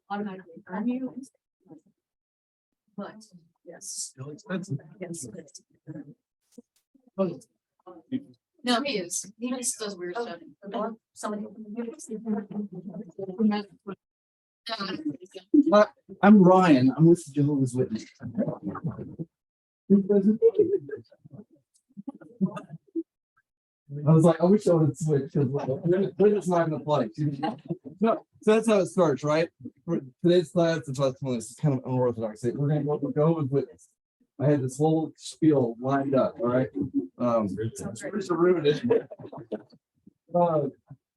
Automatically earn you. But yes. Still expensive. Yes. No, he is. He just does weird stuff. Somebody. I'm Ryan. I'm with Jehovah's Witness. I was like, I wish I would switch because they're just not going to play. No, so that's how it starts, right? For today's class, the testimony is kind of unorthodox. We're going to go with Jehovah's Witness. I had this whole spiel lined up, all right? It's a ruin it. Oh,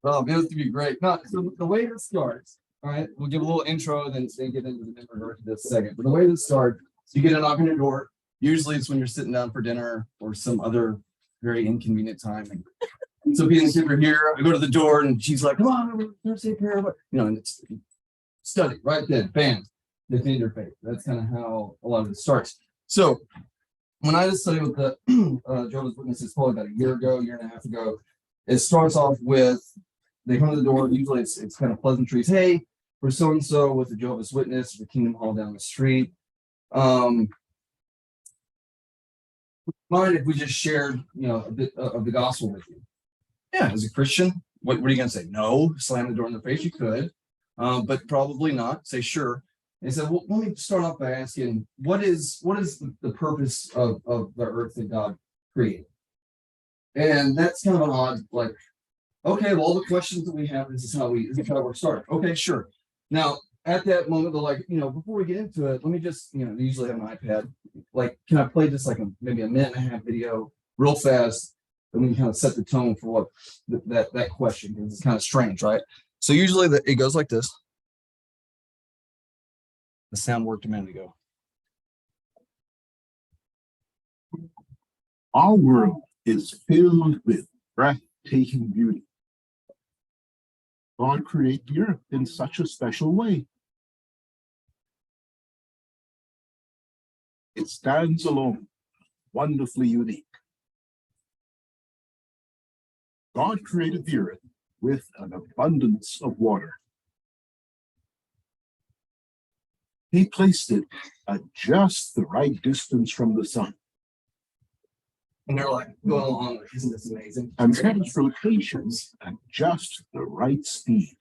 it was to be great. No, so the way this starts, all right, we'll give a little intro, then get into the member version in just a second. But the way this starts, you get a knock on your door. Usually it's when you're sitting down for dinner or some other very inconvenient time. And so being the kids are here, I go to the door and she's like, come on, we're going to say a prayer. But, and it's study right then, bam, defend your faith. That's kind of how a lot of it starts. So when I just studied with the Jehovah's Witnesses probably about a year and a half ago, it starts off with, they come to the door, usually it's kind of pleasantries. Hey, we're so-and-so with the Jehovah's Witness, the Kingdom Hall down the street. Mind if we just shared, a bit of the gospel with you? Yeah, as a Christian, what are you going to say? No, slam the door in the face. You could, but probably not. Say sure. And said, well, let me start off by asking, what is the purpose of the earth that God created? And that's kind of an odd, like, okay, well, all the questions that we have, this is how we're starting. Okay, sure. Now, at that moment, they're like, before we get into it, let me just, they usually have an iPad. Like, can I play just like maybe a minute and a half video real fast? And we can kind of set the tone for what that question, because it's kind of strange, right? So usually it goes like this. The sound worked a minute ago. Our world is filled with breathtaking beauty. God created the earth in such a special way. It stands alone, wonderfully unique. God created the earth with an abundance of water. He placed it at just the right distance from the sun. And they're like, going along, isn't this amazing? And set its rotations at just the right speed.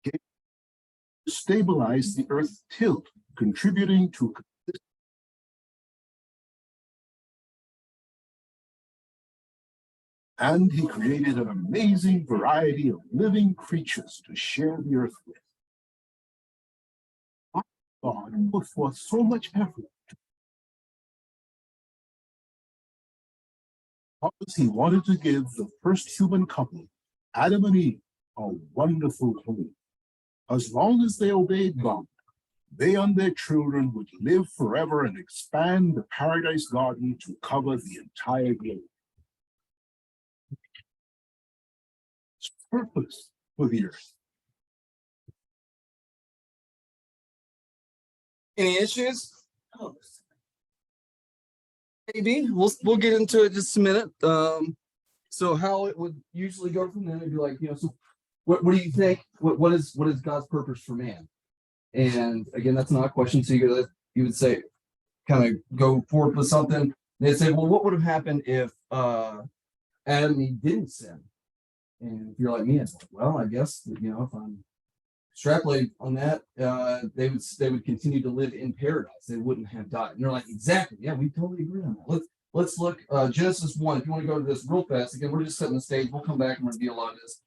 To stabilize the Earth's tilt, contributing to and he created an amazing variety of living creatures to share the earth with. God put forth so much effort because he wanted to give the first human couple, Adam and Eve, a wonderful home. As long as they obeyed God, they and their children would live forever and expand the paradise garden to cover the entire globe. Purpose for the earth. Any issues? Oh, maybe we'll get into it in just a minute. So how it would usually go from there, it'd be like, so what do you think? What is God's purpose for man? And again, that's not a question. So you would say, kind of go forward with something. They'd say, well, what would have happened if Adam and Eve didn't sin? And if you're like me, it's like, well, I guess that, if I'm extrapolating on that, they would continue to live in paradise. They wouldn't have died. And they're like, exactly. Yeah, we totally agree on that. Let's look Genesis 1. If you want to go to this real fast, again, we're just setting the stage. We'll come back and review a lot of this.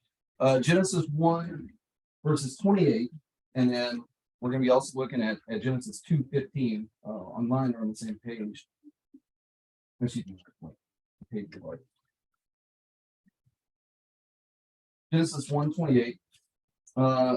Genesis 1 verses 28, and then we're going to be also looking at Genesis 2:15 online or on the same page. Excuse me, page right. Genesis 1:28.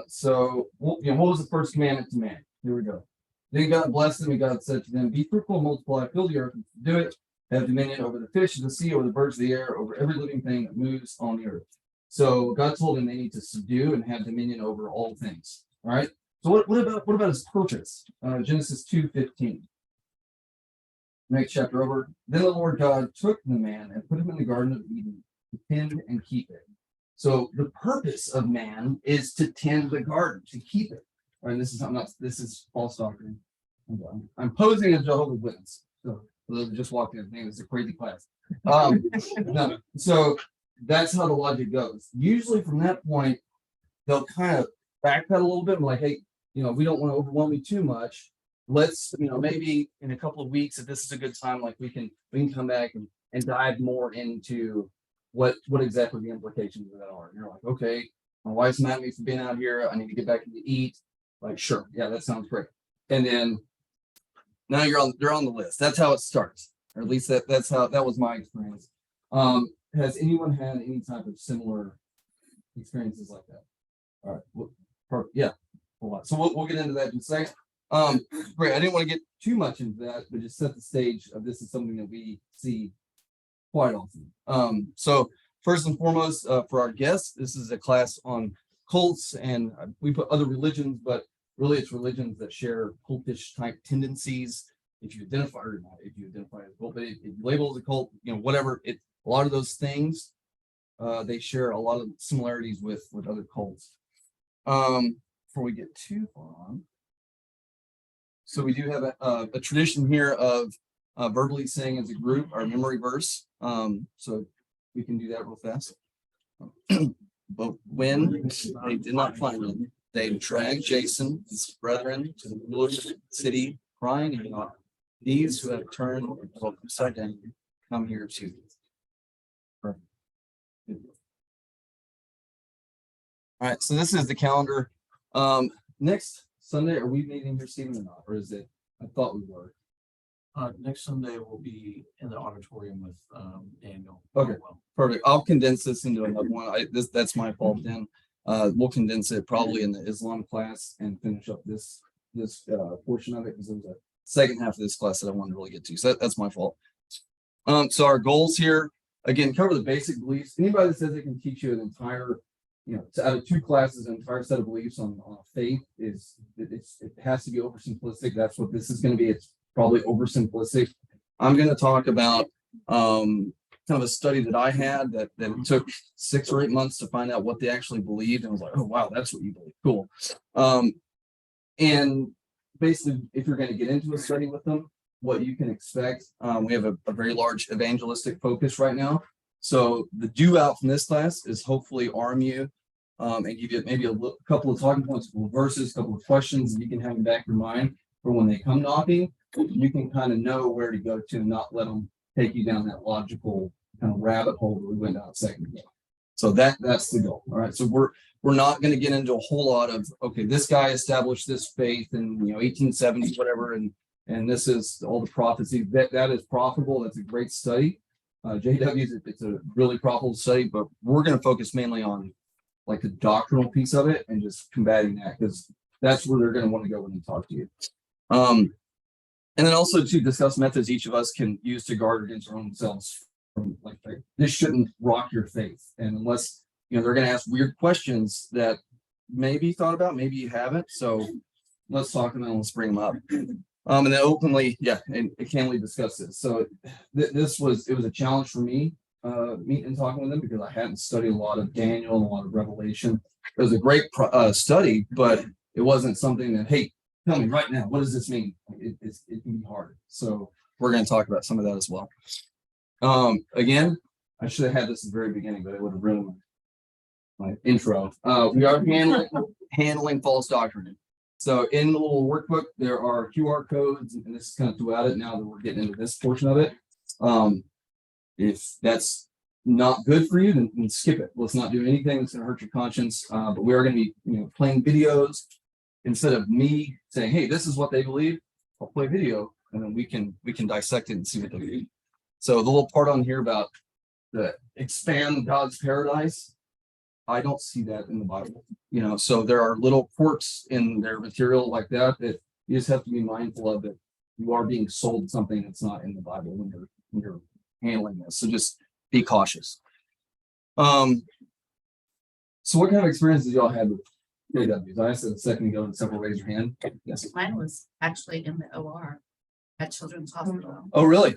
So what was the first commandment to man? Here we go. Then God blessed them, and God said to them, be fruitful, multiply, fill the earth, and do it, have dominion over the fish of the sea, over the birds of the air, over every living thing that moves on the earth. So God told them they need to subdue and have dominion over all things. All right. So what about his purpose? Genesis 2:15. Next chapter over. Then the Lord God took the man and put him in the Garden of Eden to tend and keep it. So the purpose of man is to tend the garden, to keep it. All right, this is false doctrine. I'm posing as Jehovah's Witness. So for those who just walked in, I think it's a crazy class. No, so that's how the logic goes. Usually from that point, they'll kind of backpedal a little bit and like, hey, we don't want to overwhelm you too much. Let's, maybe in a couple of weeks, if this is a good time, like we can come back and dive more into what exactly the implications of that are. And you're like, okay, my wife's mad at me for being out here. I need to get back and eat. Like, sure, yeah, that sounds great. And then now you're on the list. That's how it starts, or at least that was my experience. Has anyone had any type of similar experiences like that? All right, yeah, a lot. So we'll get into that in a second. Great. I didn't want to get too much into that, but just set the stage of this is something that we see quite often. So first and foremost, for our guests, this is a class on cults, and we put other religions, but really it's religions that share cultish type tendencies. If you identify or not, if you identify as a cult, but if you label as a cult, whatever, a lot of those things, they share a lot of similarities with other cults. Before we get too far on, so we do have a tradition here of verbally saying as a group our memory verse. So we can do that real fast. But when they did not find him, they dragged Jason and his brethren to the middle of the city, crying out, "These who have turned upside down, come here too." Perfect. All right, so this is the calendar. Next Sunday, are we meeting here, Stephen, or not? Or is it? I thought we were. Next Sunday we'll be in the auditorium with Daniel. Okay. Perfect. I'll condense this into another one. That's my fault then. We'll condense it probably in the Islam class and finish up this portion of it because there's a second half of this class that I wanted to really get to. So that's my fault. So our goals here, again, cover the basic beliefs. Anybody that says they can teach you an entire, out of two classes, an entire set of beliefs on faith it has to be oversimplistic. That's what this is going to be. It's probably oversimplistic. I'm going to talk about kind of a study that I had that it took 6 or 8 months to find out what they actually believed. And I was like, oh, wow, that's what you believe. Cool. And basically, if you're going to get into a study with them, what you can expect. We have a very large evangelistic focus right now. So the due out from this class is hopefully arm you and give you maybe a couple of talking points, a couple of verses, a couple of questions that you can have in the back of your mind for when they come knocking. You can kind of know where to go to and not let them take you down that logical kind of rabbit hole that we went down a second ago. So that's the goal. All right. So we're not going to get into a whole lot of, okay, this guy established this faith in 1870s, whatever, and this is all the prophecies. That is profitable. That's a great study. JW's it's a really profitable study, but we're going to focus mainly on like the doctrinal piece of it and just combating that because that's where they're going to want to go when they talk to you. And then also to discuss methods each of us can use to guard against our own selves from like this shouldn't rock your faith. And unless they're going to ask weird questions that maybe you thought about, maybe you haven't. So let's talk and then let's bring them up. And then openly, and can we discuss this? So it was a challenge for me meeting and talking with them because I hadn't studied a lot of Daniel and a lot of Revelation. It was a great study, but it wasn't something that, hey, tell me right now, what does this mean? It can be hard. So we're going to talk about some of that as well. Again, I should have had this at the very beginning, but it would have ruined my intro. We are handling false doctrine. So in the little workbook, there are QR codes, and this is kind of throughout it now that we're getting into this portion of it. If that's not good for you, then skip it. Let's not do anything that's going to hurt your conscience. But we are going to be playing videos. Instead of me saying, hey, this is what they believe, I'll play video, and then we can dissect it and see what they believe. So the little part on here about the expand God's paradise, I don't see that in the Bible. So there are little quirks in their material like that you just have to be mindful of that you are being sold something that's not in the Bible when you're handling this. So just be cautious. So what kind of experiences y'all had JWs. I asked it a second ago and several raised your hand. Yes. Mine was actually in the OR at Children's Hospital. Oh, really?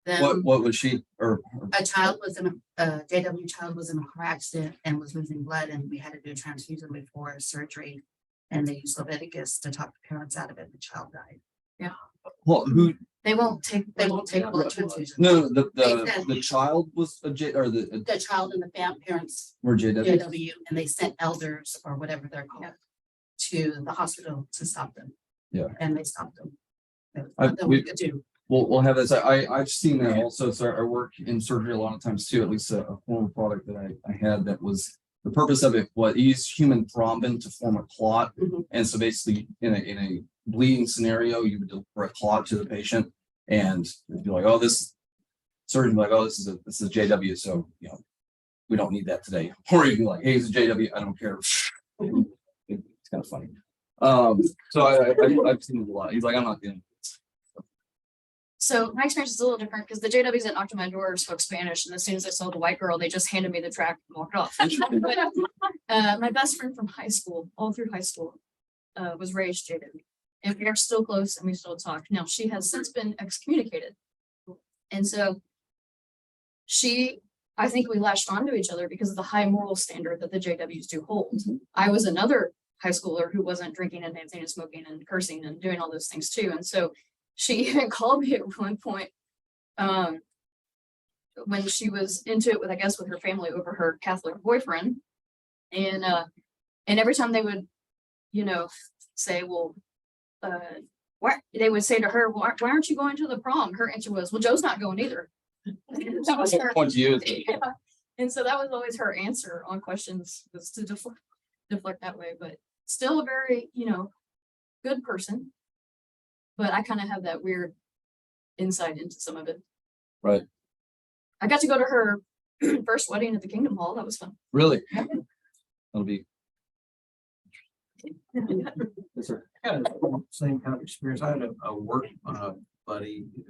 Then What was she or a child was in a JW child was in a car accident and was losing blood, and we had to do a transfusion before surgery. And they used Leviticus to talk the parents out of it. The child died. well, who? They won't take blood transfusion. No, They the child was a J or the The child and the parents were JW. JW, and they sent elders or whatever they're called to the hospital to stop them. Yeah. And they stopped them. I- Nothing we- we could do. We'll have this. I've seen that also. So I work in surgery a lot of times too. At least a former product that I had that was the purpose of it was use human thrombin to form a clot. Mhm. And so basically in a bleeding scenario, you would deliver a clot to the patient and it'd be like, oh, this surgeon be like, oh, this is a JW. So, we don't need that today. Or you'd be like, hey, it's a JW. I don't care. It's kind of funny. So I've seen it a lot. He's like, I'm not doing. So my experience is a little different because the JWs that knocked on my door spoke Spanish, and as soon as I saw the white girl, they just handed me the track and walked off. But, my best friend from high school, all through high school, was raised JW, and we are still close and we still talk. Now she has since been excommunicated, and so I think we latched onto each other because of the high moral standard that the JWs do hold. I was another high schooler who wasn't drinking and dancing and smoking and cursing and doing all those things too, and so. She even called me at one point, when she was into it with, I guess, with her family over her Catholic boyfriend. And every time they would, say, well, why, they would say to her, why aren't you going to the prom? Her answer was, well, Joe's not going either. That was her. Point to you. Yeah. And so that was always her answer on questions, was to deflect that way, but still a very, good person. But I kind of have that weird insight into some of it. Right. I got to go to her first wedding at the Kingdom Hall. That was fun. Really? That'll be. Yes, sir. I had the same kind of experience. I had a work buddy, it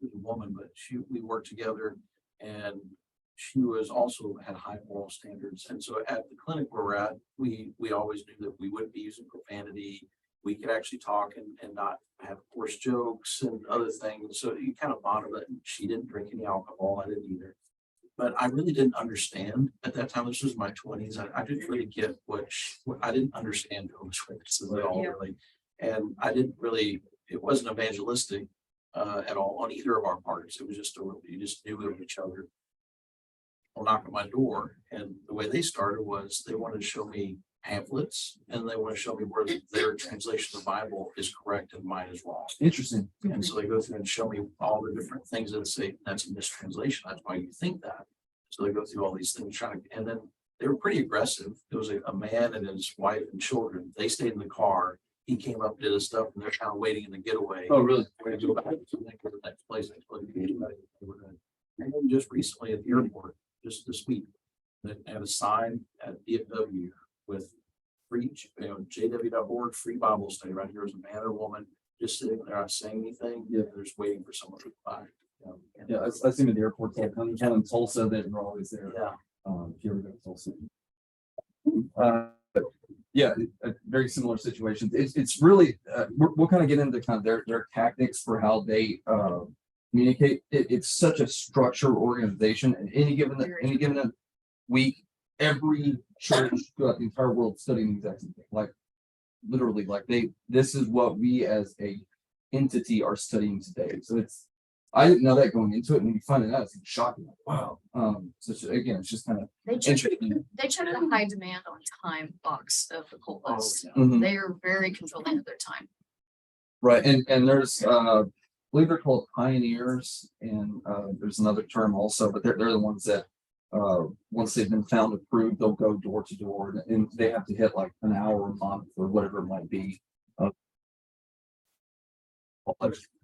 was a woman, but we worked together and she was also had high moral standards. And so at the clinic where we're at, we always knew that we wouldn't be using profanity. We could actually talk and not have coarse jokes and other things. So you kind of bonded it. She didn't drink any alcohol. I didn't either. But I really didn't understand at that time. This was my 20s. I didn't really get what I didn't understand Jehovah's Witnesses at all, really. And I didn't really, it wasn't evangelistic at all on either of our parts. It was just you just knew of each other. I'll knock on my door. And the way they started was they wanted to show me pamphlets and they want to show me where their translation of the Bible is correct and mine is wrong. Interesting. And so they go through and show me all the different things that say that's a mistranslation. That's why you think that. So they go through all these things trying to, and then they were pretty aggressive. There was a man and his wife and children. They stayed in the car. He came up, did his stuff, and they're kind of waiting in the getaway. Oh, really? We're gonna go back to the next place. And then just recently at the airport, just this week, they had a sign at DFW with free, JW.org, free Bible study. Right here is a man or woman just sitting there, not saying anything. Yeah. They're just waiting for someone to buy. Yeah, I've seen at the airport. There's one in Tulsa that are always there. Yeah. If you ever go to Tulsa. Yeah, very similar situations. It's really, we'll kind of get into kind of their tactics for how they communicate. It's such a structured organization, and any given week, every church throughout the entire world studying the exact same thing. Like literally, this is what we as a entity are studying today. So I didn't know that going into it, and when you find it out, it's shocking. Like, wow. So again, it's just kind of They check interesting. the high demand on time box of the cult list. Mhm. They are very controlling of their time. Right, and there's I believe they're called pioneers, and there's another term also, but they're the ones that once they've been found approved, they'll go door to door, and they have to hit like an hour a month or whatever it might be.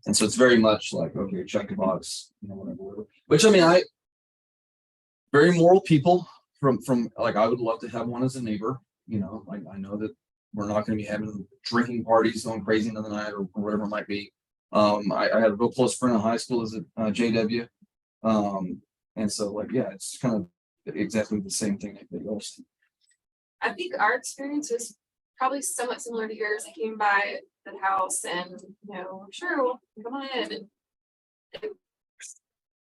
And so it's very much like, okay, check the box, whatever. Which I mean, very moral people from like I would love to have one as a neighbor. Like I know that we're not going to be having drinking parties going crazy into the night or whatever it might be. I had a real close friend in high school as a JW. And so like, yeah, it's kind of exactly the same thing that they all see. I think our experience was probably somewhat similar to yours. I came by the house and, sure, well, come on in. And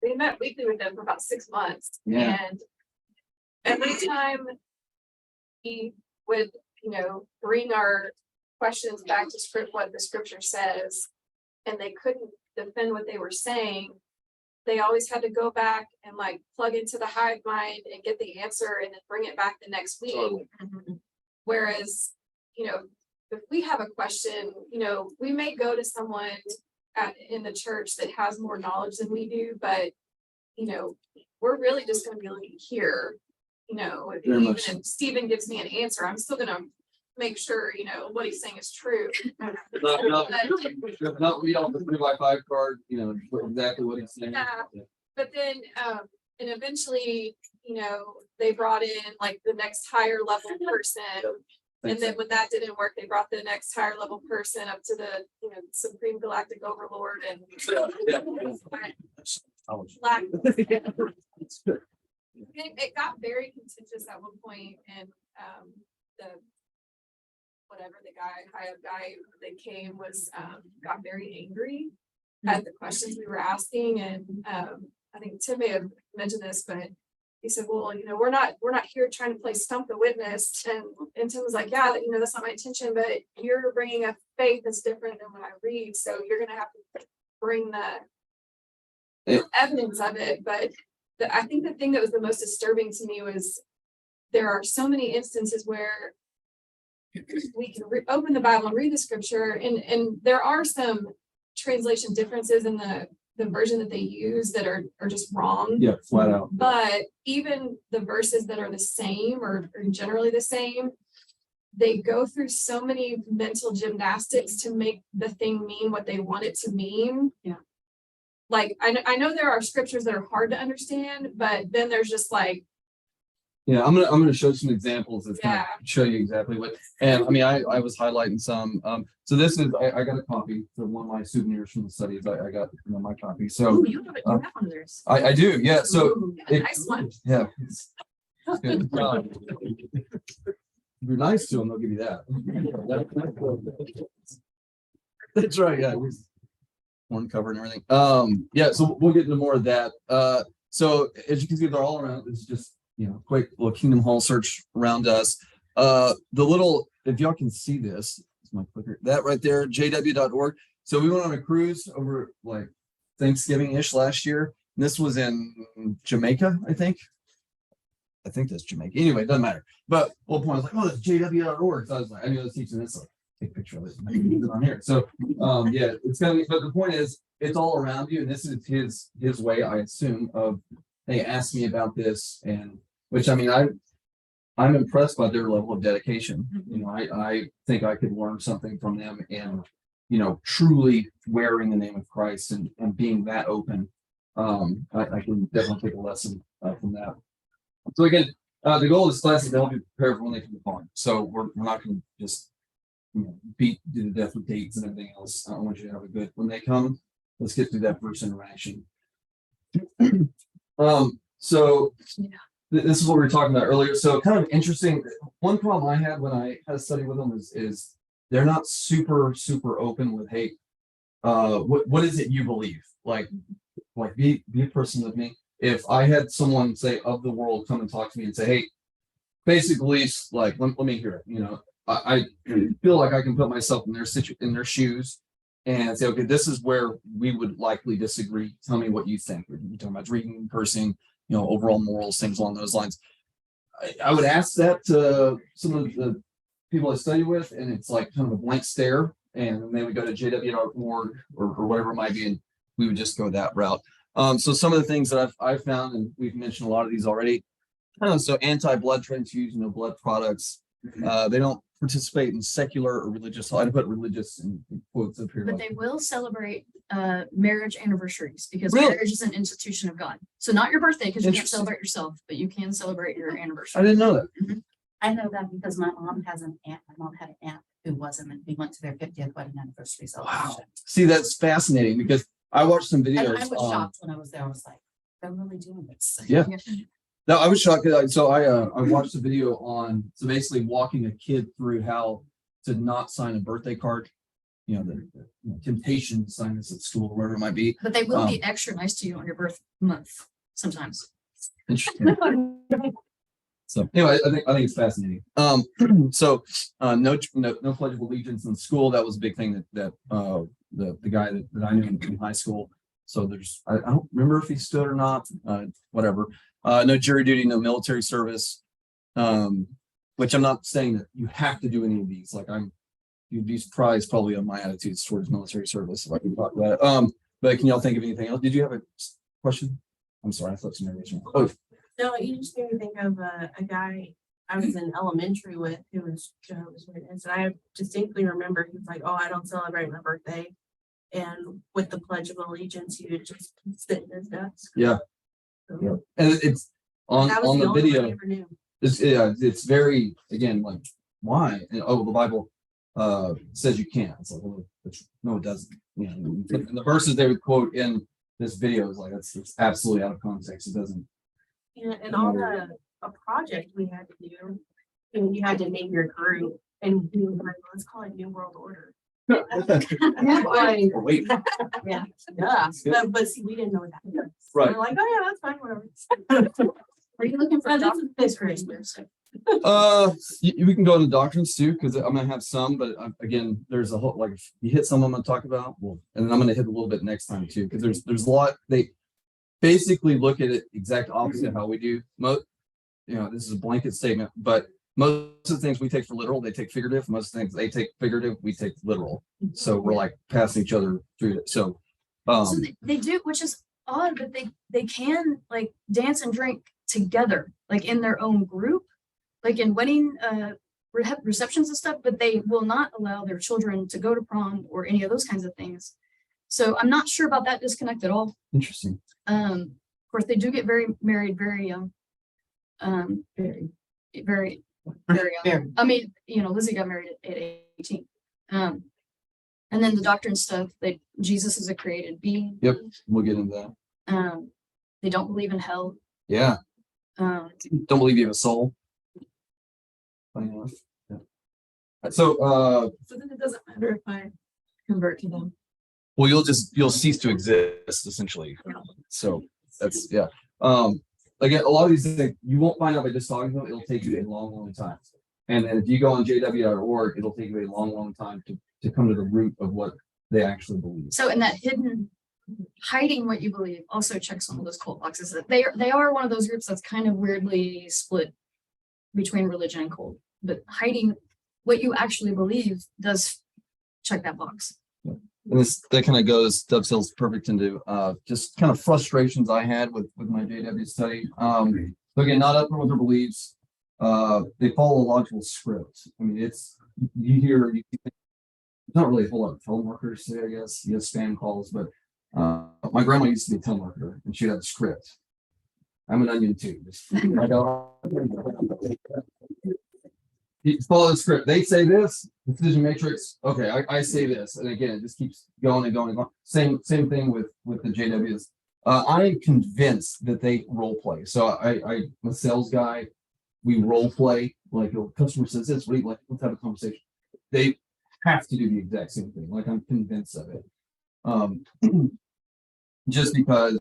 we met weekly with them for about 6 months. Yeah. And every time we would, bring our questions back to script, what the scripture says, and they couldn't defend what they were saying, they always had to go back and like plug into the hive mind and get the answer and then bring it back the next week. Totally. Whereas, if we have a question, we may go to someone in the church that has more knowledge than we do, but, we're really just gonna be looking here. Very Even much so. if Stephen gives me an answer, I'm still gonna make sure, what he's saying is true. Not read off the 3x5 card, exactly what he's saying. Yeah. But then, and eventually, they brought in like the next higher level person. And then when that didn't work, they brought the next higher level person up to the, Supreme Galactic Overlord and. Black. It got very contentious at one point and, the. Whatever the guy that came was, got very angry at the questions we were asking and, I think Tim may have mentioned this, but he said, well, we're not here trying to play stump the witness. And Tim was like, yeah, that's not my intention, but you're bringing a faith that's different than what I read. So you're going to have to bring the evidence of it. But I think the thing that was the most disturbing to me was there are so many instances where we can open the Bible and read the scripture. And there are some translation differences in the version that they use that are just wrong. Yeah, flat out. But even the verses that are the same or generally the same, they go through so many mental gymnastics to make the thing mean what they want it to mean. Yeah. Like, I know there are scriptures that are hard to understand, but then there's just like, Yeah, I'm gonna show some examples that kind of Yeah. show you exactly what, and I mean, I was highlighting some, so this is, I got a copy for one of my souvenirs from the studies, I got, my copy, so Ooh, you have one of theirs. I do, yeah, so. Ooh, a it- nice one. Yeah. It's good. If you're nice to them, they'll give you that. That's right, yeah. Horn cover and everything. Yeah, so we'll get into more of that. So as you can see, they're all around. It's just, quick little Kingdom Hall search around us. The little, if y'all can see this, it's my clicker, that right there, jw.org. So we went on a cruise over like Thanksgiving-ish last year. And this was in Jamaica, I think. I think that's Jamaica. Anyway, it doesn't matter. But whole point, I was like, oh, that's jw.org. So I was like, I knew I was teaching this. Like, take a picture of it. And I can put it on here. So yeah, it's kind of, but the point is, it's all around you. And this is his way, I assume, of, hey, ask me about this. And which, I mean, I'm impressed by their level of dedication. I think I could learn something from them and, truly wearing the name of Christ and being that open. I can definitely take a lesson from that. So again, the goal of this class is to help you prepare for when they come to farm. So we're not going to just beat to the death with dates and everything else. I want you to have a good, when they come, let's get through that first interaction. So this is what we were talking about earlier. So kind of interesting. One problem I had when I had a study with them is they're not super open with, hey, what is it you believe? Like be a person with me. If I had someone say of the world come and talk to me and say, hey, basically, like let me hear it. I feel like I can put myself in their shoes and say, okay, this is where we would likely disagree. Tell me what you think. We're talking about reading, cursing, overall morals, things along those lines. I would ask that to some of the people I study with, and it's like kind of a blank stare. And then they would go to jw.org or whatever it might be, and we would just go that route. So some of the things that I've found, and we've mentioned a lot of these already. So anti-blood transfusion, blood products. They don't participate in secular or religious. I put religious in quotes up here. But they will celebrate marriage anniversaries because Really? marriage is an institution of God. So not your birthday because you can't Interesting. celebrate yourself, but you can celebrate your I anniversary. didn't know that. I know that because my mom has an aunt. My mom had an aunt who wasn't, and we went to their 50th wedding anniversary celebration. See, that's fascinating because I watched some And videos. I was shocked when I was there. I was like, they're really doing this. Yeah. No, I was shocked. So I watched a video on, so basically walking a kid through how to not sign a birthday card. You know, the temptation to sign this at school, wherever it might be. But they will be extra nice to you on your birth month sometimes. Interesting. So anyway, I think it's fascinating. So no pledge of allegiance in school. That was a big thing that the guy that I knew in high school. So there's I don't remember if he stood or not. Whatever. No jury duty, no military service. Which I'm not saying that you have to do any of these. Like you'd be surprised probably on my attitudes towards military service if I can talk about it. But can y'all think of anything else? Did you have a question? I'm sorry, I thought somebody was. Oh, No, you just made me think of a guy I was in elementary with who was Jehovah's Witness. And I distinctly remember he was like, "Oh, I don't celebrate my birthday." And with the Pledge of Allegiance, you would just sit in his desk. yeah. So Yeah. And it's on that was the the only one I video. ever knew. It's very, again, like, why? And, the Bible says you can't. It's like, well, no, it doesn't. You know, and the verses they would quote in this video is like, it's absolutely out of context. It doesn't. And all a project we had to do, and you had to name your group, and we were like, let's call it New World Order. Like, Oh, wait. yeah, good. but see, we didn't know what that was. Right. We're like, oh yeah, that's fine, whatever. Are you looking for That's chocolate fifth fifth grade. grade? We can go into doctrines too, because I'm gonna have some, but again, there's a whole, like, if you hit some I'm gonna talk about, well, and then I'm gonna hit a little bit next time too, because there's a lot. They basically look at it exact opposite of how we do. This is a blanket statement, but most of the things we take for literal, they take figurative. Most things they take figurative, we take literal. So we're like passing each other through it. So, So they do, which is odd, but they can like dance and drink together, like in their own group, like in wedding receptions and stuff, but they will not allow their children to go to prom or any of those kinds of things. So I'm not sure about that disconnect at all. interesting. Of course, they do get married very young. Very young. I mean, Lizzie got married at 18. And then the doctrine stuff, Jesus is a created being. Yep, we'll get into that. They don't believe in hell. Yeah, Um, don't believe you have a soul. Funny enough. Yeah. So, So then it doesn't matter if I convert to them. well, you'll cease to exist essentially. So that's yeah. Again, a lot of these things you won't find out by just talking to them. It'll take you a long time. And then if you go on jw.org, it'll take you a long time to come to the root of what they actually believe. so in that hiding what you believe also checks one of those cult boxes. That they are one of those groups that's kind of weirdly split between religion and cult, but hiding what you actually believe does check that box. And that kind of dovetails perfect into just kind of frustrations I had with my JW study. So again, not up with their beliefs. They follow a logical script. I mean, it's not really a whole lot of telemarketers today, I guess. You have spam calls, but my grandma used to be a telemarketer and she had a script. I'm an onion too. You follow the script. They say this, decision matrix. Okay, I say this. And again, it just keeps going and going and going. Same thing with the JWs. I am convinced that they role play. So I'm a sales guy. We role play. Like a customer says this, let's have a conversation. They have to do the exact same thing. Like I'm convinced of it. Just because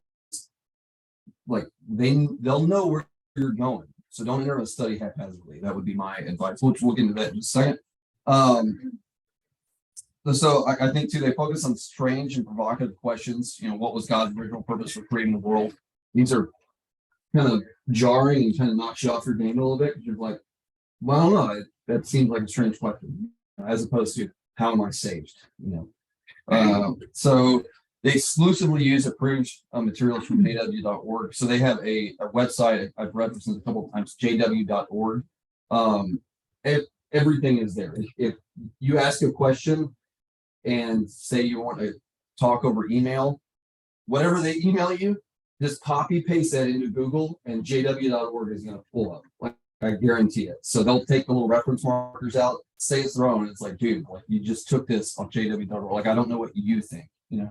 like they'll know where you're going. So don't enter a study haphazardly. That would be my advice. We'll get into that in just a second. So I think too, they focus on strange and provocative questions. What was God's original purpose for creating the world? These are kind of jarring and kind of knocks you off your game a little bit. You're like, well, I don't know. That seems like a strange question, as opposed to how am I saved? So they exclusively use approved materials from jw.org. So they have a website I've referenced a couple of times, jw.org. Everything is there. If you ask a question and say you want to talk over email, whatever they email you, just copy paste that into Google and jw.org is going to pull up. Like I guarantee it. So they'll take the little reference markers out, say it's their own. It's like, dude, like you just took this on jw.org. Like I don't know what you think, And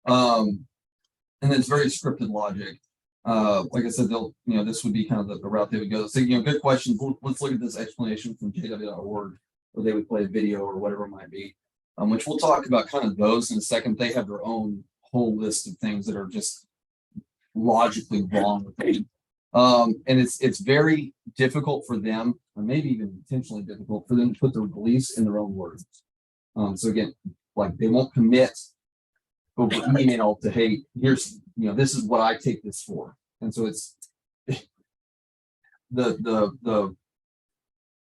then it's very scripted logic. Like I said, they'll, this would be kind of the route they would go. So, good question. Let's look at this explanation from jw.org, where they would play a video or whatever it might be. Which we'll talk about kind of those in a second. They have their own whole list of things that are just logically wrong with it. And it's very difficult for them, or maybe even intentionally difficult for them to put their beliefs in their own words. So again, like they won't commit over email to, hey, here's, this is what I take this for. And so it's the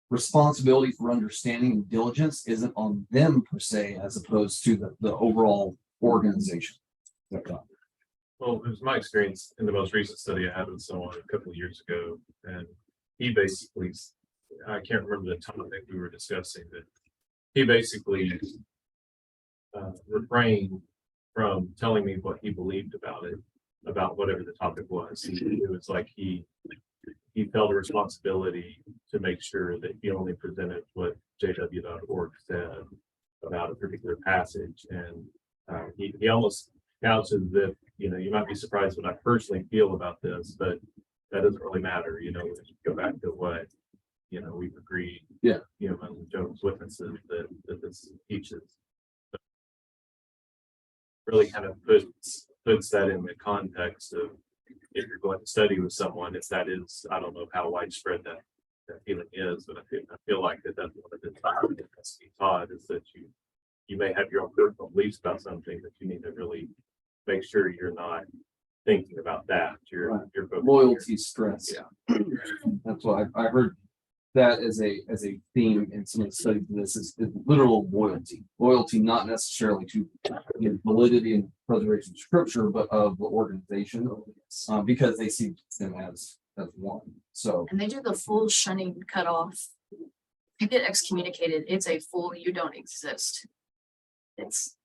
responsibility for understanding and diligence isn't on them per se, as opposed to the overall organization. Well, it was my experience in the most recent study I had with someone a couple of years ago, and he basically, I can't remember the topic we were discussing, but he basically refrained from telling me what he believed about it, about whatever the topic was. It was like he felt a responsibility to make sure that he only presented what jw.org said about a particular passage, and he almost couched as if, you might be surprised what I personally feel about this, but that doesn't really matter. Go back to what, we've agreed. Yeah. Among Jehovah's Witnesses that this teaches. But really kind of puts that in the context of if you're going to study with someone, if that is, I don't know how widespread that feeling is, but I feel like that's one of the things that's being taught is that you may have your own personal beliefs about something, but you need to really make sure you're not thinking about that. You're focusing Loyalty stress. Yeah. That's what I heard that as a theme in some of the studies of this is literal loyalty. Loyalty not necessarily to validity and preservation of scripture, but of the organization, because they see them as one. So And they do the full shunning cutoff. You get excommunicated, it's a full you don't exist. It's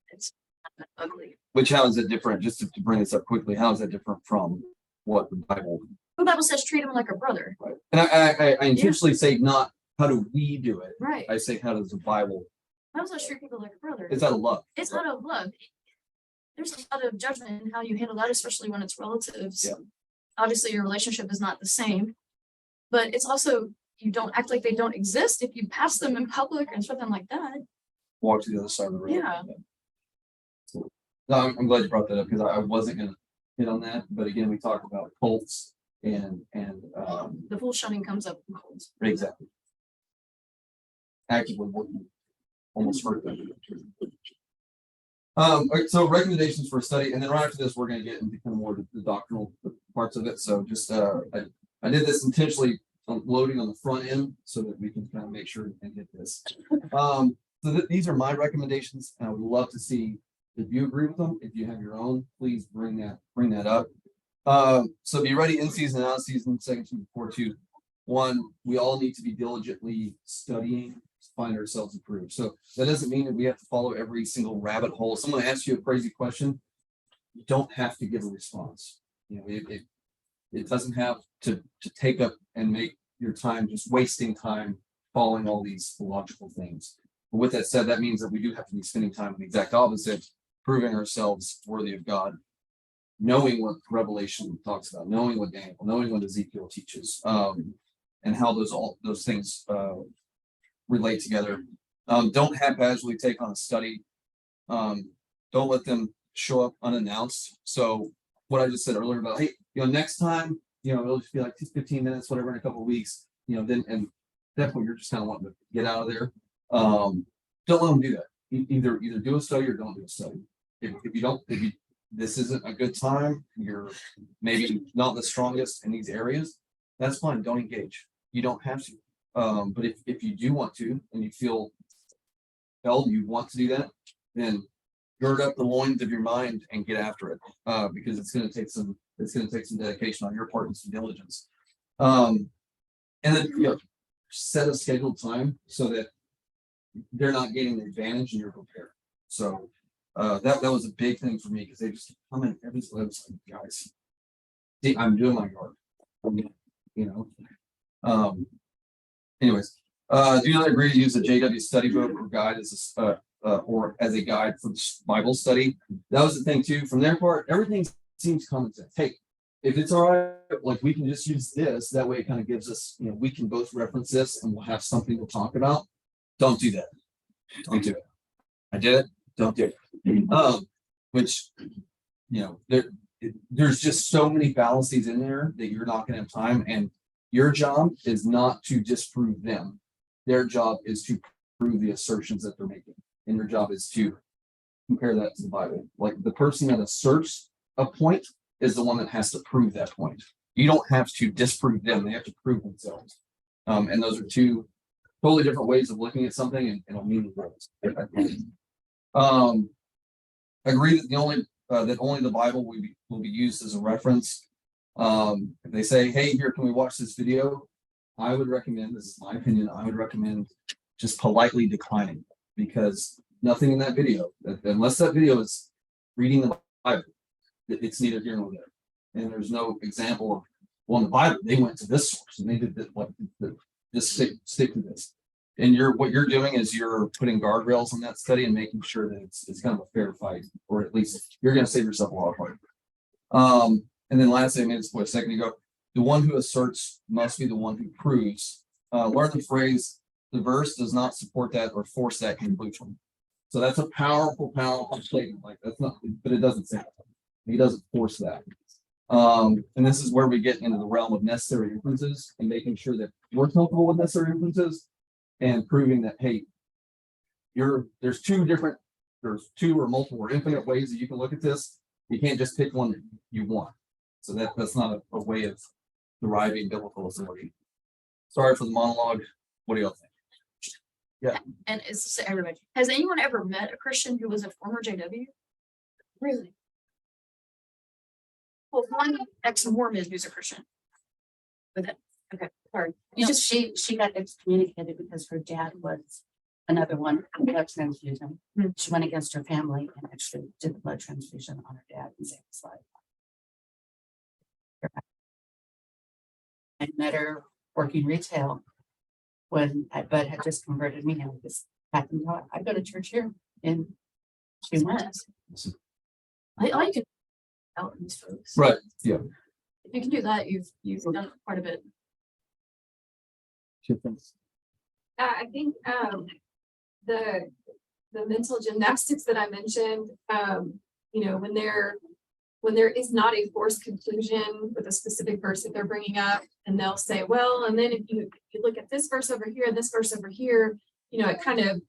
ugly. which how is it different? Just to bring this up quickly, how is that different from what the Bible? The Bible says treat him like a brother. Right. And I intentionally say not how do we do it. Right. I say how does the Bible? The Bible says treat people like a brother. It's out of love. It's out of love. There's a lot of judgment in how you handle that, especially when it's relatives. Yeah. Obviously, your relationship is not the same, but it's also, you don't act like they don't exist if you pass them in public and something like that. Walk to the other side of the road. Yeah. So, no, I'm glad you brought that up because I wasn't gonna hit on that, but again, we talked about cults and The full shunning comes up in colds. exactly. Actively working, almost hurt them. All right, so recommendations for a study, and then right after this, we're gonna get into kind of more of the doctrinal parts of it. So just I did this intentionally loading on the front end so that we can kind of make sure and hit this. So these are my recommendations, and I would love to see if you agree with them. If you have your own, please bring that up. So be ready in season, out of season, 2 Timothy 4:2. We all need to be diligently studying to find ourselves approved. So that doesn't mean that we have to follow every single rabbit hole. Someone asks you a crazy question, you don't have to give a response. It doesn't have to take up and make your time just wasting time following all these logical things. But with that said, that means that we do have to be spending time on the exact opposite, proving ourselves worthy of God, knowing what Revelation talks about, knowing what Daniel, knowing what Ezekiel teaches, and how those things relate together. Don't haphazardly take on a study. Don't let them show up unannounced. So what I just said earlier about, hey, next time, it'll just be like 15 minutes, whatever, in a couple of weeks, then, and definitely you're just kind of wanting to get out of there. Don't let them do that. Either do a study or don't do a study. If this isn't a good time, you're maybe not the strongest in these areas, that's fine. Don't engage. You don't have to. But if you do want to, and you feel held, you want to do that, then gird up the loins of your mind and get after it. Because it's going to take some dedication on your part and some diligence. And then set a scheduled time so that they're not getting the advantage and you're prepared. So that was a big thing for me because they just come in every website, guys. I'm doing my yard. Anyways, do not agree to use the JW study book or guide as a guide for Bible study. That was the thing too. From their part, everything seems common sense. Hey, if it's all right, like we can just use this, that way it kind of gives us, we can both reference this and we'll have something to talk about. Don't do that. Don't do it. I did it, don't do it. Which, there's just so many fallacies in there that you're not gonna have time, and your job is not to disprove them. Their job is to prove the assertions that they're making, and your job is to compare that to the Bible. Like the person that asserts a point is the one that has to prove that point. You don't have to disprove them, they have to prove themselves. And those are two totally different ways of looking at something, and it'll mean agree that only the Bible will be used as a reference. If they say, hey, here, can we watch this video? I would recommend, this is my opinion, I would recommend just politely declining, because nothing in that video, unless that video is reading the Bible, it's neither here nor there. And there's no example of, well, in the Bible, they went to this source and they did this, just stick to this. And what you're doing is you're putting guardrails on that study and making sure that it's kind of a fair fight, or at least you're going to save yourself a lot of fight. And then lastly, I made this point a second ago, the one who asserts must be the one who proves. Learn the phrase, the verse does not support that or force that conclusion. So that's a powerful statement. Like that's not, but it doesn't say that. He doesn't force that. And this is where we get into the realm of necessary inferences and making sure that we're comfortable with necessary inferences and proving that, hey, there's two or multiple or infinite ways that you can look at this. You can't just pick one that you want. So that's not a way of deriving biblical authority. Sorry for the monologue. What do y'all think? And it's to everybody. Has anyone ever met a Christian who was a former JW? Really? Well, one ex-Mormon who's a Christian. Okay, sorry. She got excommunicated because her dad was another one, blood transfusion. She went against her family and actually did the blood transfusion on her dad and saved his life. I met her working retail when Bud had just converted me, and this happened. I go to church here, and she went. I can help these folks. Right. Yeah. If you can do that, you've done quite a bit. I think the mental gymnastics that I mentioned, when there is not a forced conclusion with a specific verse that they're bringing up, and they'll say, well, and then if you look at this verse over here and this verse over here, it kind of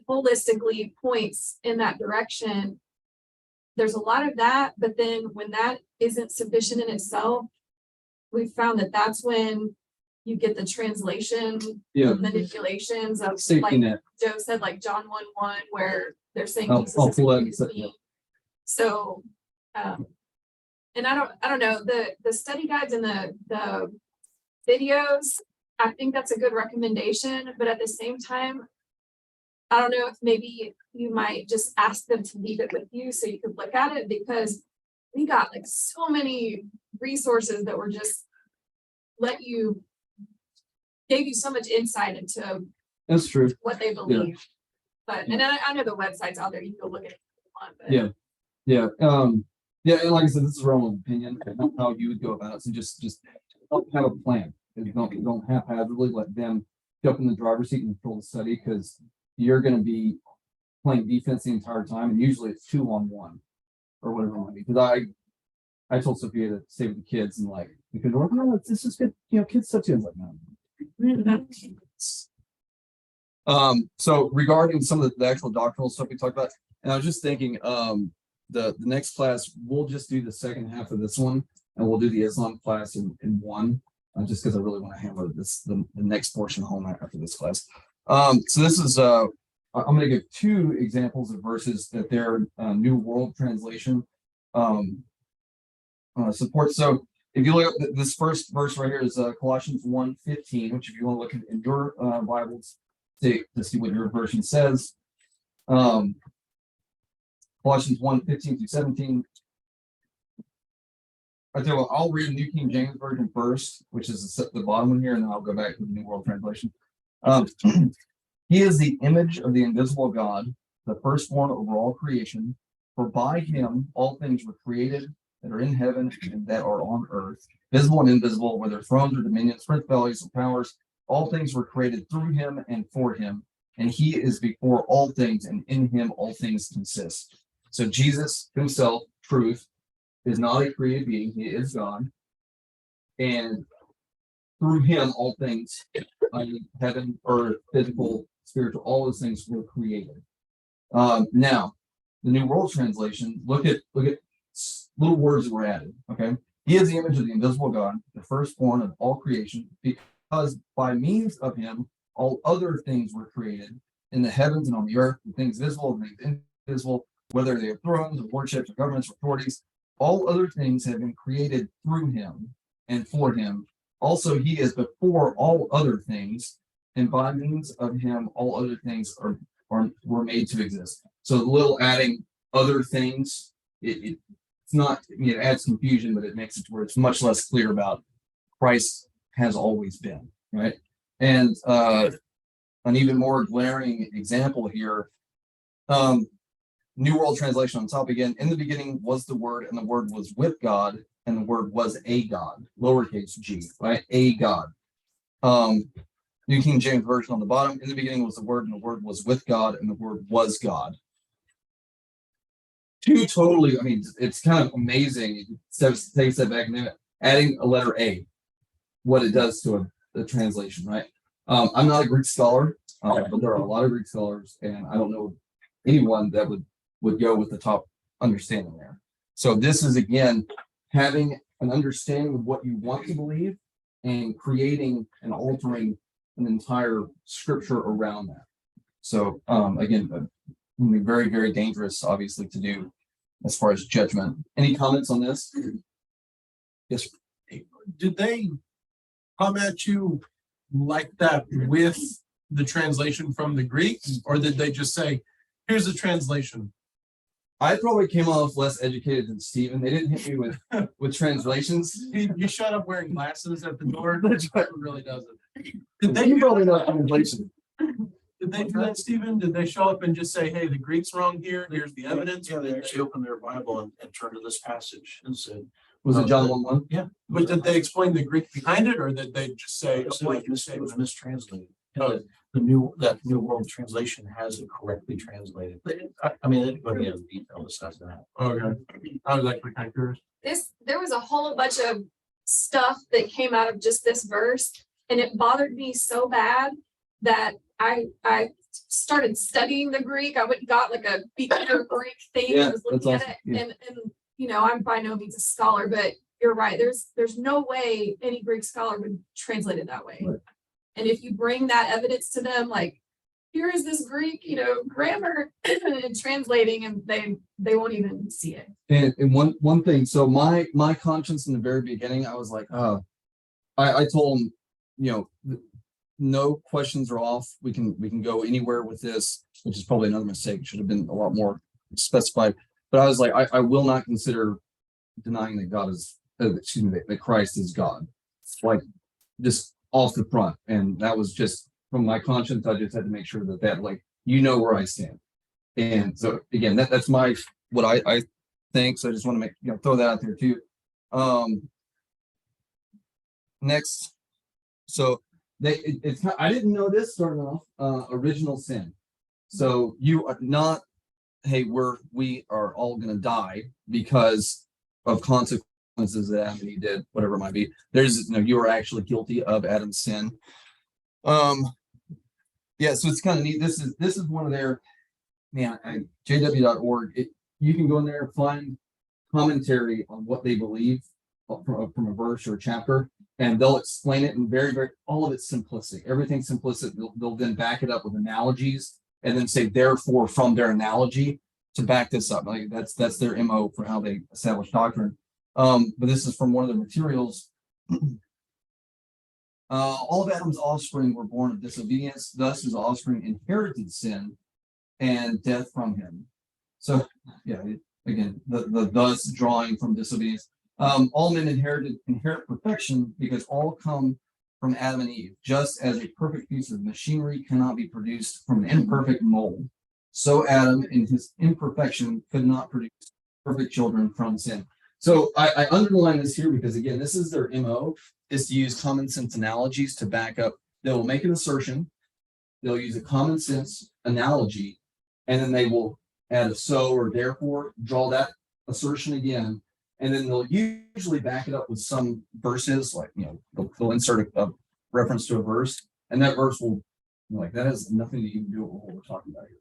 holistically points in that direction. There's a lot of that, but then when that isn't sufficient in itself, we found that that's when you get the translation manipulations of, Safety like net. Joe said, like John 1:1, where they're saying I'll Jesus pull that is me. So, and I don't know, the study guides and the videos, I think that's a good recommendation, but at the same time, I don't know if maybe you might just ask them to leave it with you so you could look at it, because we got like so many resources that were just gave you so much insight into That's true. what they believe. But, and I know the website's out there, you can go look at it if you want, but. Yeah. Yeah. And like I said, this is realm of opinion, not how you would go about it. So just don't have a plan. You don't haphazardly let them jump in the driver's seat and control the study, because you're going to be playing defense the entire time, and usually it's 2-on-1 or whatever it might be. Because I told Sophia to stay with the kids, and like, because no, this is good, kids stuff too. I was like, no. So regarding some of the actual doctrinal stuff we talked about, and I was just thinking, the next class, we'll just do the second half of this one, and we'll do the Islam class in one, just because I really want to hammer the next portion home after this class. So this is, I'm going to give two examples of verses that their New World Translation supports. So if you look at this first verse right here is Colossians 1:15, which if you want to look in your Bibles to see what your version says. Colossians 1:15-17. Right there, I'll read the New King James Version first, which is the bottom one here, and then I'll go back to the New World Translation. He is the image of the invisible God, the firstborn over all creation. For by him all things were created that are in heaven and that are on earth, visible and invisible, whether thrones or dominions, principalities or powers, all things were created through him and for him, and he is before all things, and in him all things consist. So Jesus himself, truth, is not a created being, he is God. And through him, all things, heaven, earth, physical, spiritual, all those things were created. Now, the New World Translation, look at little words that were added. Okay, he is the image of the invisible God, the firstborn of all creation, because by means of him, all other things were created in the heavens and on the earth, the things visible and things invisible, whether they are thrones or lordships or governments or authorities. All other things have been created through him and for him. Also, he is before all other things, and by means of him, all other things were made to exist. So the little adding other things, it's not, it adds confusion, but it makes it to where it's much less clear about Christ has always been, right? And an even more glaring example here, New World Translation on top again. In the beginning was the Word, and the Word was with God, and the Word was a God, lowercase g, right? A God. New King James Version on the bottom. In the beginning was the Word, and the Word was with God, and the Word was God. Two totally, I mean, it's kind of amazing. Take a step back and then adding a letter A, what it does to a translation, right? I'm not a Greek scholar, but there are a lot of Greek scholars, and I don't know anyone that would go with the top understanding there. So this is, again, having an understanding of what you want to believe and creating and altering an entire scripture around that. So again, very, very dangerous, obviously, to do as far as judgment. Any comments on this? Yes. Did they come at you like that with the translation from the Greek, or did they just say, here's the translation? I probably came off less educated than Steven. They didn't hit me with translations. You shut up wearing glasses at the door. That's right. It really doesn't. Did they You probably know translation. Did they do that, Stephen? Did they show up and just say, hey, the Greek's wrong here, here's the evidence? Yeah, they actually opened their Bible and turned to this passage and said, Was it John 1:1? yeah. But did they explain the Greek behind it, or did they just say, It was mistranslated. Oh. The New World Translation has it correctly translated, but I mean, it goes into detail discuss that. okay, I was actually kind of curious. There was a whole bunch of stuff that came out of just this verse, and it bothered me so bad that I started studying the Greek. I went and got like a beginner Greek thing. Yeah, and was looking that's at it, awesome. and you know, I'm by no means a scholar, but you're right. There's no way any Greek scholar would translate it that way. Right. And if you bring that evidence to them, like, here is this Greek, grammar and translating, and they won't even see it. And one thing, so my conscience in the very beginning, I was like, I told him, no questions are off. We can go anywhere with this, which is probably another mistake. Should have been a lot more specified. But I was like, I will not consider denying that God is, that Christ is God. Like, just off the front. And that was just from my conscience. I just had to make sure that like, where I stand. And so again, that's what I think. So I just want to make, throw that out there too. Next. So I didn't know this starting off, original sin. So you are not, hey, we are all going to die because of consequences that Adam and Eve did, whatever it might be. There's, you are actually guilty of Adam's sin. Yeah, so it's kind of neat. This is one of their, jw.org. You can go in there and find commentary on what they believe from a verse or a chapter, and they'll explain it in very, very, all of it's simplistic. Everything's simplistic. They'll then back it up with analogies and then say, therefore, from their analogy to back this up. Like that's their MO for how they establish doctrine. But this is from one of the materials. All of Adam's offspring were born of disobedience, thus his offspring inherited sin and death from him. So, yeah, again, the thus drawing from disobedience. All men inherit perfection because all come from Adam and Eve. Just as a perfect piece of machinery cannot be produced from an imperfect mold, so Adam in his imperfection could not produce perfect children from sin. So I underline this here because again, this is their MO, is to use common sense analogies to back up. They will make an assertion. They'll use a common sense analogy, and then they will add a so or therefore, draw that assertion again. And then they'll usually back it up with some verses, like, they'll insert a reference to a verse, and that verse will, like, that has nothing to even do with what we're talking about here.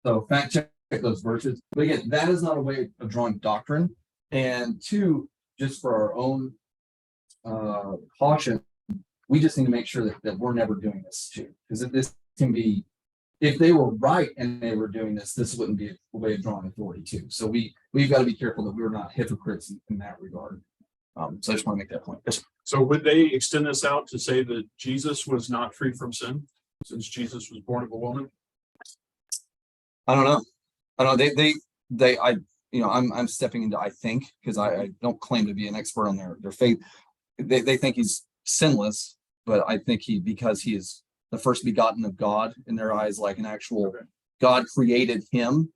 So fact check those verses. But again, that is not a way of drawing doctrine. And two, just for our own caution, we just need to make sure that we're never doing this too. Because if this can be, if they were right and they were doing this wouldn't be a way of drawing authority too. So we've got to be careful that we're not hypocrites in that regard. So I just want to make that point. So would they extend this out to say that Jesus was not free from sin, since Jesus was born of a woman? I don't know. I'm stepping into, I think, because I don't claim to be an expert on their faith. They think he's sinless, but I think because he is the first begotten of God in their eyes, like an actual God created him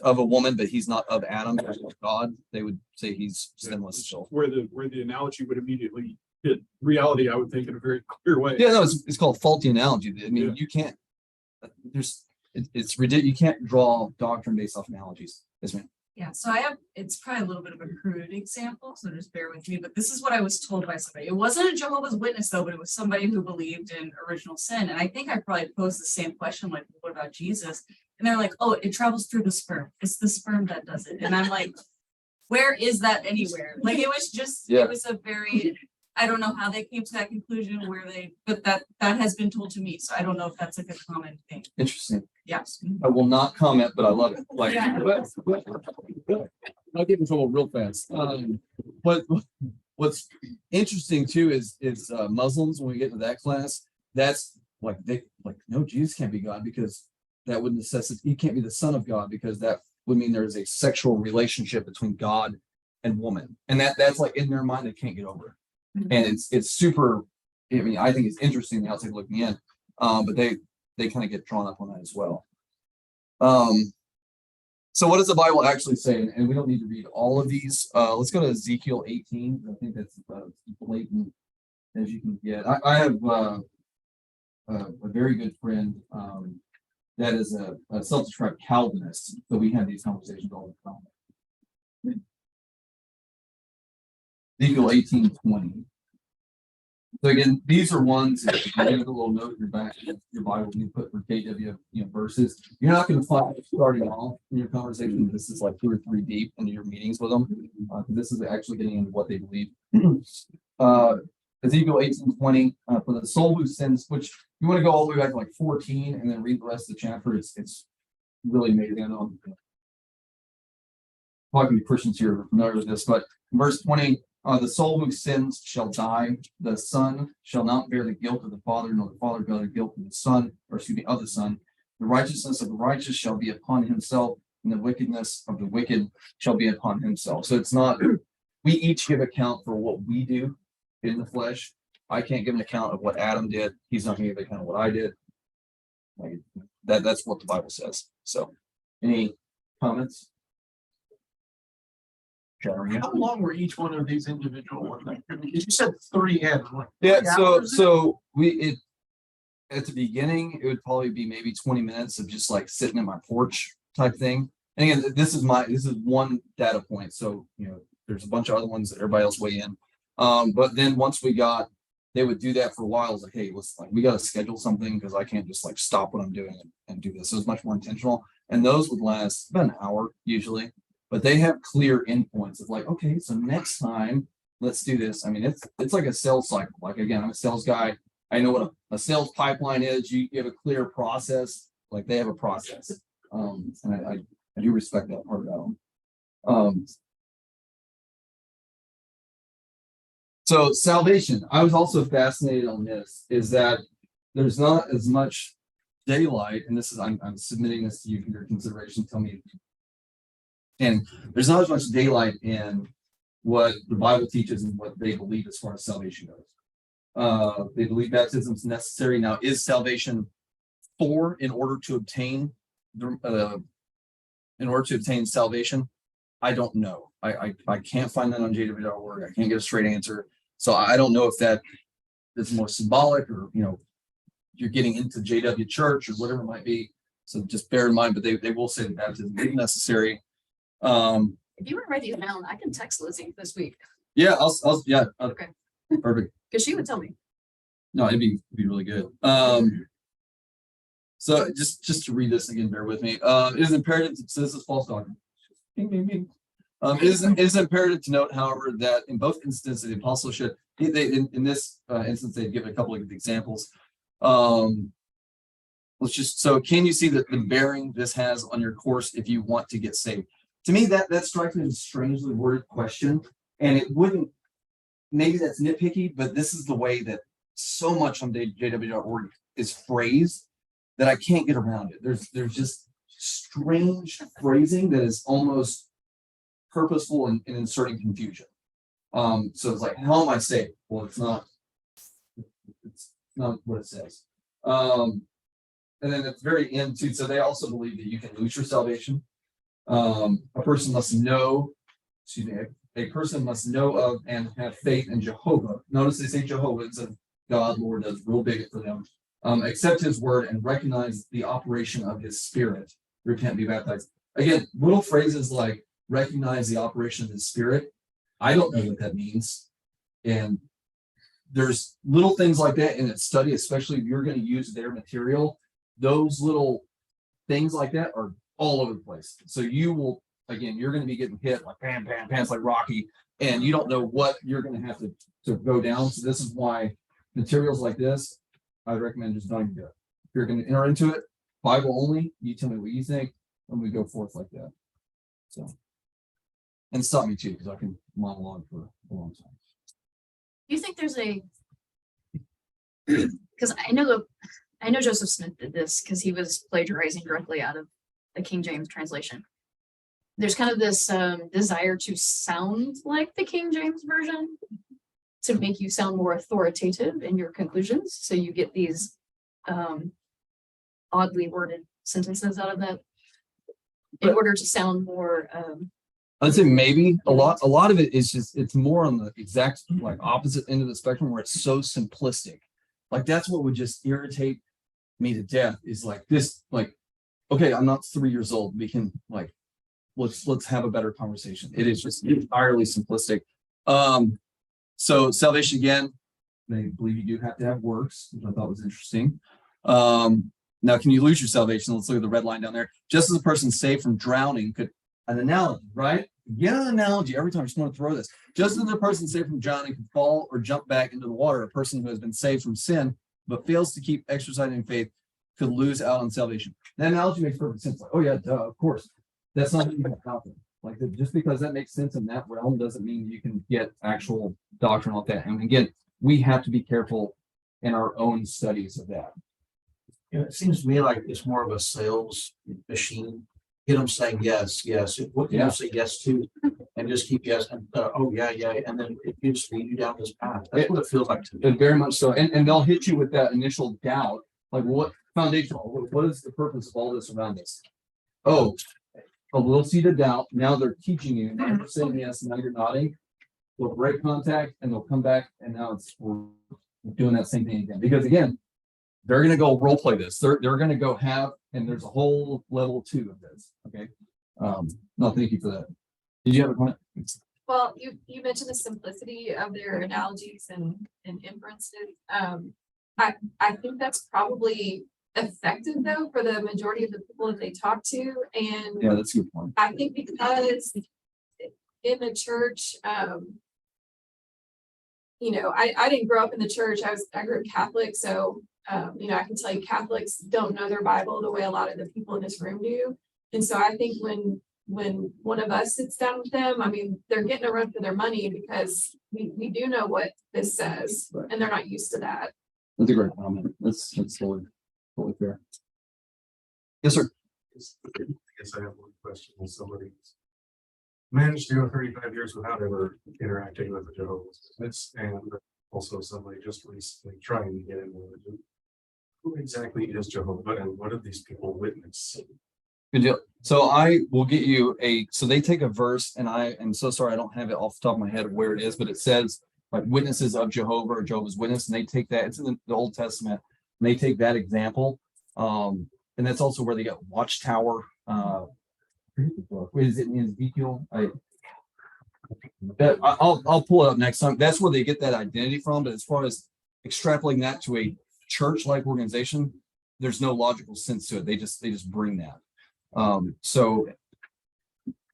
of a woman, but he's not of Adam, God. They would say he's sinless. So Where the analogy would immediately hit reality, I would think, in a very clear way. yeah, no, it's called faulty analogy. I mean, you can't. It's ridiculous. You can't draw doctrine based off analogies. Yes, ma'am. Yeah, so it's probably a little bit of a crude example, so just bear with me, but this is what I was told by somebody. It wasn't a Jehovah's Witness though, but it was somebody who believed in original sin. And I think I probably posed the same question, like, what about Jesus? And they're like, oh, it travels through the sperm. It's the sperm that does it. And I'm like, where is that anywhere? Like, it was just, Yeah. It was a very, I don't know how they came to that conclusion, but that has been told to me. So I don't know if that's like a common thing. Interesting. Yes. I will not comment, but I love it. Like, Yeah. I'll get in trouble real fast. What's interesting too is Muslims, when we get to that class, that's like no, Jesus can't be God because that would necessitate, he can't be the son of God because that would mean there's a sexual relationship between God and woman. And that's like in their mind, they can't get over it. And it's super, I mean, I think it's interesting the outside looking in. But they kind of get drawn up on that as well. So what does the Bible actually say? And we don't need to read all of these. Let's go to Ezekiel 18. I think that's about as blatant as you can get. I have a very good friend that is a self-described Calvinist. So we have these conversations all the time. Ezekiel 18:20. So again, these are ones that you get a little note in your back of your Bible you put for KW, verses. You're not going to find starting off in your conversation. This is like 2 or 3 deep into your meetings with them. This is actually getting into what they believe. Ezekiel 18:20, for the soul who sins, which you want to go all the way back to like 14 and then read the rest of the chapter. It's really amazing. I know I'm talking to Christians here who are familiar with this, but verse 20. The soul who sins shall die. The son shall not bear the guilt of the father, nor the father bear the guilt of the son, of the son. The righteousness of the righteous shall be upon himself, and the wickedness of the wicked shall be upon himself. So it's not, we each give account for what we do in the flesh. I can't give an account of what Adam did. He's not going to give an account of what I did. Like, that's what the Bible says. So, any comments? How long were each one of these individual ones? You said 3 had like. Yeah, 3 hours? so at the beginning, it would probably be maybe 20 minutes of just like sitting in my porch type thing. And again, this is one data point. So, there's a bunch of other ones that everybody else weigh in. But then once they would do that for a while. It's like, hey, we got to schedule something because I can't just like stop what I'm doing and do this. So it's much more intentional. And those would last about an hour usually. But they have clear endpoints of like, okay, so next time, let's do this. I mean, it's like a sales cycle. Like, again, I'm a sales guy. I know what a sales pipeline is. You have a clear process. Like, they have a process. And I do respect that part about them. So salvation, I was also fascinated on this, is that there's not as much daylight, and this is, I'm submitting this to you for your consideration. Tell me. And there's not as much daylight in what the Bible teaches and what they believe as far as salvation goes. They believe baptism is necessary. Now, is salvation in order to obtain salvation? I don't know. I can't find that on JW.org. I can't get a straight answer. So I don't know if that is more symbolic or, you're getting into JW church or whatever it might be. So just bear in mind, but they will say that baptism is necessary. If you want to write these down, I can text Lizzie this week, Yeah, yeah. Okay. Perfect. because she would tell me. No, it'd be really good. So just to read this again, bear with me. It is imperative, so this is false doctrine. Bing, bing, bing. It is imperative to note, however, that in both instances, the apostleship, in this instance, they've given a couple of examples. So can you see that the bearing this has on your course if you want to get saved? To me, that strikes me as a strangely worded question, and it wouldn't, maybe that's nitpicky, but this is the way that so much on JW.org is phrased that I can't get around it. There's just strange phrasing that is almost purposeful in inserting confusion. So it's like, how am I saved? Well, it's not what it says. And then at the very end too, so they also believe that you can lose your salvation. A person must know of and have faith in Jehovah. Notice they say Jehovah instead of God, Lord, that's real big for them. Accept his word and recognize the operation of his spirit. Repent, be baptized. Again, little phrases like recognize the operation of his spirit. I don't know what that means. And there's little things like that in its study, especially if you're going to use their material. Those little things like that are all over the place. So you will, again, you're going to be getting hit like bam, bam, bam, it's like Rocky, and you don't know what you're going to have to go down. So this is why materials like this, I'd recommend just don't even do it. If you're going to enter into it, Bible only, you tell me what you think, and we go forth like that. So, and stop me too, because I can monologue for a long time. Do you think there's a, because I know Joseph Smith did this because he was plagiarizing directly out of the King James translation. There's kind of this desire to sound like the King James version to make you sound more authoritative in your conclusions. So you get these oddly worded sentences out of that in order to sound more. I'd say maybe a lot of it is just, it's more on the exact like opposite end of the spectrum where it's so simplistic. Like that's what would just irritate me to death is like this, like, okay, I'm not 3 years old. We can like, let's have a better conversation. It is just entirely simplistic. So salvation again, they believe you do have to have works, which I thought was interesting. Now, can you lose your salvation? Let's look at the red line down there. Just as a person saved from drowning could, an analogy, right? Get an analogy every time. I just want to throw this. Just as a person saved from drowning could fall or jump back into the water, a person who has been saved from sin but fails to keep exercising faith could lose out on salvation. That analogy makes perfect sense. Like, oh yeah, duh, of course. That's not even happen. Like just because that makes sense in that realm doesn't mean you can get actual doctrine like that. And again, we have to be careful in our own studies of that. You know, it seems to me like it's more of a sales machine. Get them saying yes, yes. What can Yeah. you say yes to? And just keep yes and oh yeah, yeah. And then it just lead you down this path. That's what it feels like to me. And very much so. And they'll hit you with that initial doubt. Like what foundational, what is the purpose of all this around us? Oh, a little seed of doubt. Now they're teaching you. Now you're saying yes, now you're nodding. They'll break contact and they'll come back and now we're doing that same thing again. Because again, they're going to go role play this. They're going to go have, and there's a whole level 2 of this. Okay. No, thank you for that. Did you have a comment? Well, you mentioned the simplicity of their analogies and inferences. I think that's probably effective though for the majority of the people that they talk to. And Yeah, that's a good point. I think because in the church, you know, I didn't grow up in the church. I grew up Catholic. So, you know, I can tell you Catholics don't know their Bible the way a lot of the people in this room do. And so I think when one of us sits down with them, I mean, they're getting a run for their money because we do know what this says Right. and they're not used to that. That's a great comment. That's totally fair. Yes, sir. I guess I have one question. When somebody managed to go 35 years without ever interacting with the Jehovah's Witness, and also somebody just recently trying to get in religion, who exactly is Jehovah and what do these people witness? Good deal. So I will get you so they take a verse, and I am so sorry, I don't have it off the top of my head of where it is, but it says like witnesses of Jehovah or Jehovah's Witness, and they take that, it's in the Old Testament, and they take that example. And that's also where they got Watchtower. Is it in Ezekiel? I'll pull it up next time. That's where they get that identity from. But as far as extrapolating that to a church-like organization, there's no logical sense to it. They just bring that. So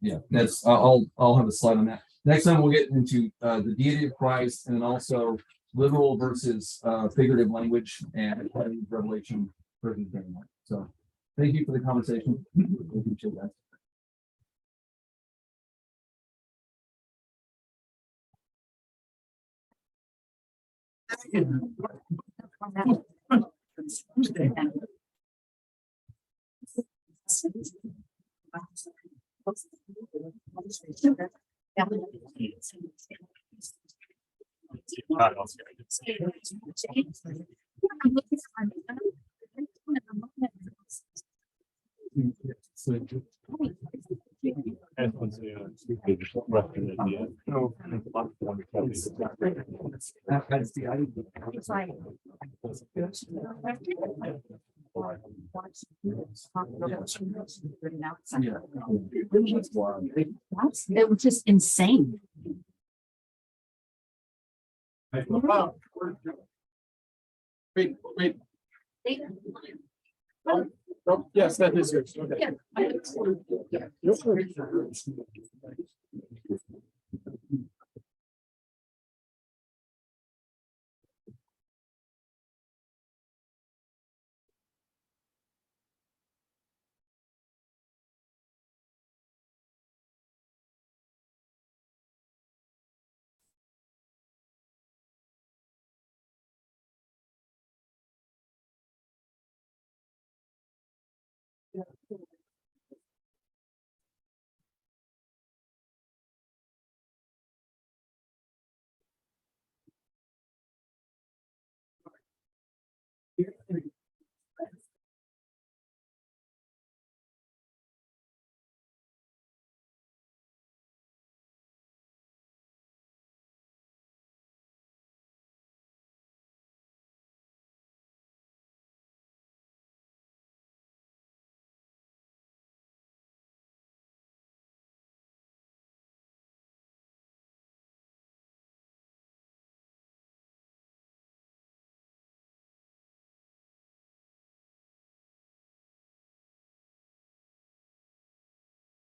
yeah, that's I'll have a slide on that. Next time we'll get into the deity of Christ, and then also literal versus figurative language and Revelation versus Daniel. So thank you for the conversation. I appreciate that. It was just insane. Wait. Oh, yes, that is yours. Okay.